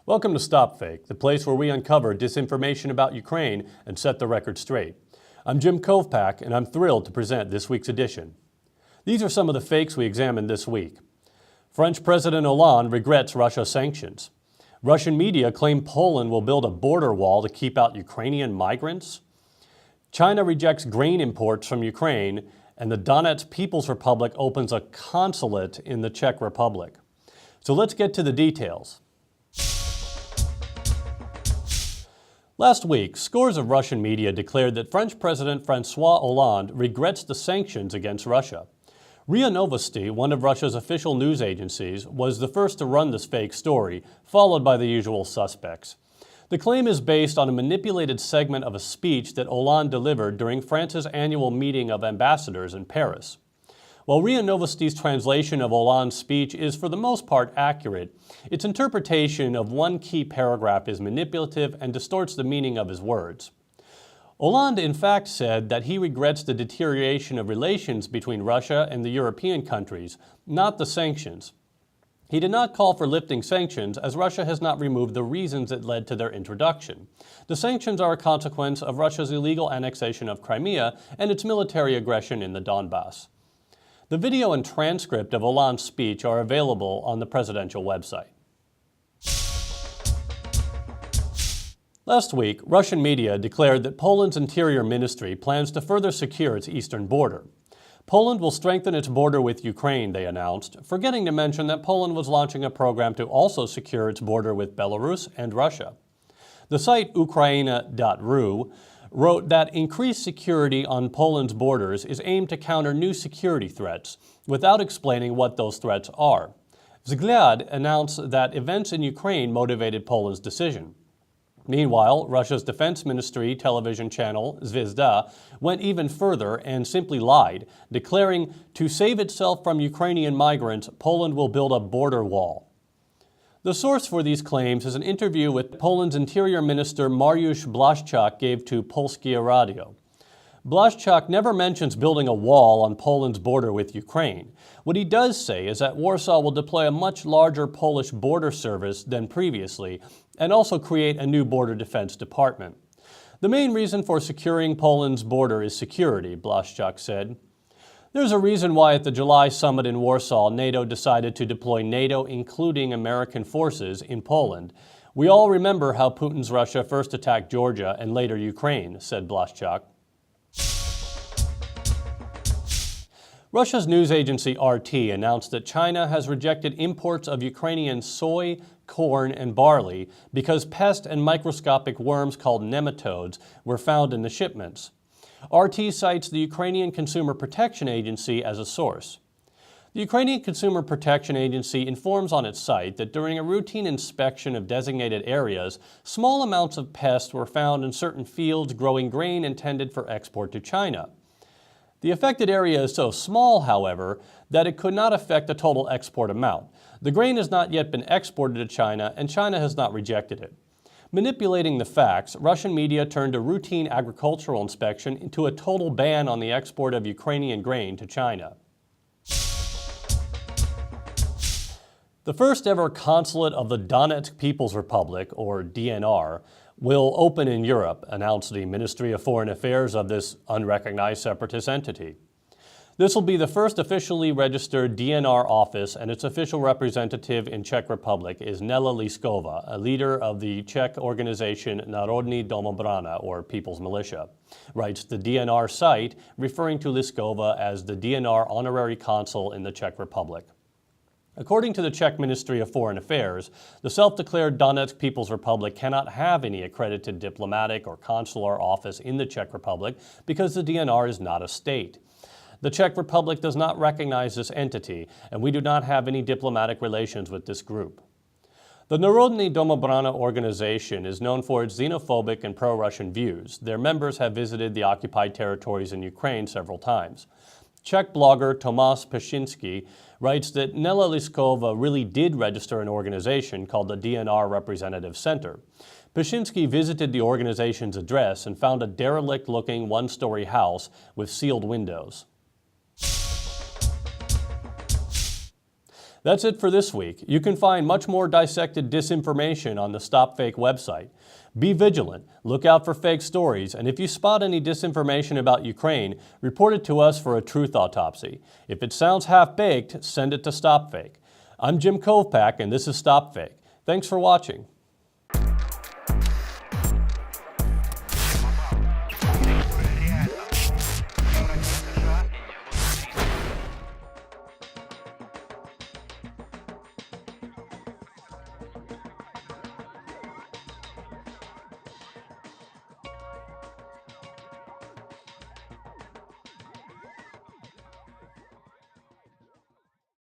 Welcome to StopFake, the place where we uncover disinformation about Ukraine and set the record straight. I'm Jim Kovpak, and I'm thrilled to present this week's edition. These are some of the fakes we examined this week. French President Hollande regrets Russia sanctions. Russian media claim Poland will build a border wall to keep out Ukrainian migrants. China rejects grain imports from Ukraine, and the Donetsk People's Republic opens a consulate in the Czech Republic. So let's get to the details. Last week, scores of Russian media declared that French President François Hollande regrets the sanctions against Russia. RIA Novosti, one of Russia's official news agencies, was the first to run this fake story, followed by the usual suspects. The claim is based on a manipulated segment of a speech that Hollande delivered during France's annual meeting of ambassadors in Paris. While RIA Novosti's translation of Hollande's speech is for the most part accurate, its interpretation of one key paragraph is manipulative and distorts the meaning of his words. Hollande in fact said that he regrets the deterioration of relations between Russia and the European countries, not the sanctions. He did not call for lifting sanctions, as Russia has not removed the reasons that led to their introduction. The sanctions are a consequence of Russia's illegal annexation of Crimea and its military aggression in the Donbass. The video and transcript of Hollande's speech are available on the presidential website. Last week, Russian media declared that Poland's Interior Ministry plans to further secure its eastern border. Poland will strengthen its border with Ukraine, they announced, forgetting to mention that Poland was launching a program to also secure its border with Belarus and Russia. The site Ukraina.ru wrote that increased security on Poland's borders is aimed to counter new security threats, without explaining what those threats are. Vzгляd announced that events in Ukraine motivated Poland's decision. Meanwhile, Russia's Defense Ministry television channel, Zvezda, went even further and simply lied, declaring to save itself from Ukrainian migrants, Poland will build a border wall. The source for these claims is an interview with Poland's Interior Minister Mariusz Błaszczak gave to Polskie Radio. Błaszczak never mentions building a wall on Poland's border with Ukraine. What he does say is that Warsaw will deploy a much larger Polish border service than previously and also create a new border defense department. The main reason for securing Poland's border is security, Błaszczak said. There's a reason why at the July summit in Warsaw, NATO decided to deploy NATO, including American forces, in Poland. We all remember how Putin's Russia first attacked Georgia and later Ukraine, said Błaszczak. Russia's news agency RT announced that China has rejected imports of Ukrainian soy, corn, and barley because pest and microscopic worms called nematodes were found in the shipments. RT cites the Ukrainian Consumer Protection Agency as a source. The Ukrainian Consumer Protection Agency informs on its site that during a routine inspection of designated areas, small amounts of pests were found in certain fields growing grain intended for export to China. The affected area is so small, however, that it could not affect the total export amount. The grain has not yet been exported to China, and China has not rejected it. Manipulating the facts, Russian media turned a routine agricultural inspection into a total ban on the export of Ukrainian grain to China. The first ever consulate of the Donetsk People's Republic, or DNR, will open in Europe, announced the Ministry of Foreign Affairs of this unrecognized separatist entity. This will be the first officially registered DNR office, and its official representative in Czech Republic is Nela Liskova, a leader of the Czech organization Národní domobrana, or People's Militia, writes the DNR site, referring to Liskova as the DNR honorary consul in the Czech Republic. According to the Czech Ministry of Foreign Affairs, the self-declared Donetsk People's Republic cannot have any accredited diplomatic or consular office in the Czech Republic because the DNR is not a state. The Czech Republic does not recognize this entity, and we do not have any diplomatic relations with this group. The Národní domobrana organization is known for its xenophobic and pro-Russian views. Their members have visited the occupied territories in Ukraine several times. Czech blogger Tomáš Pešinský writes that Nela Liskova really did register an organization called the DNR Representative Center. Pešinský visited the organization's address and found a derelict-looking one-story house with sealed windows. That's it for this week. You can find much more dissected disinformation on the StopFake website. Be vigilant, look out for fake stories, and if you spot any disinformation about Ukraine, report it to us for a truth autopsy. If it sounds half-baked, send it to StopFake. I'm Jim Kovpak, and this is StopFake. Thanks for watching.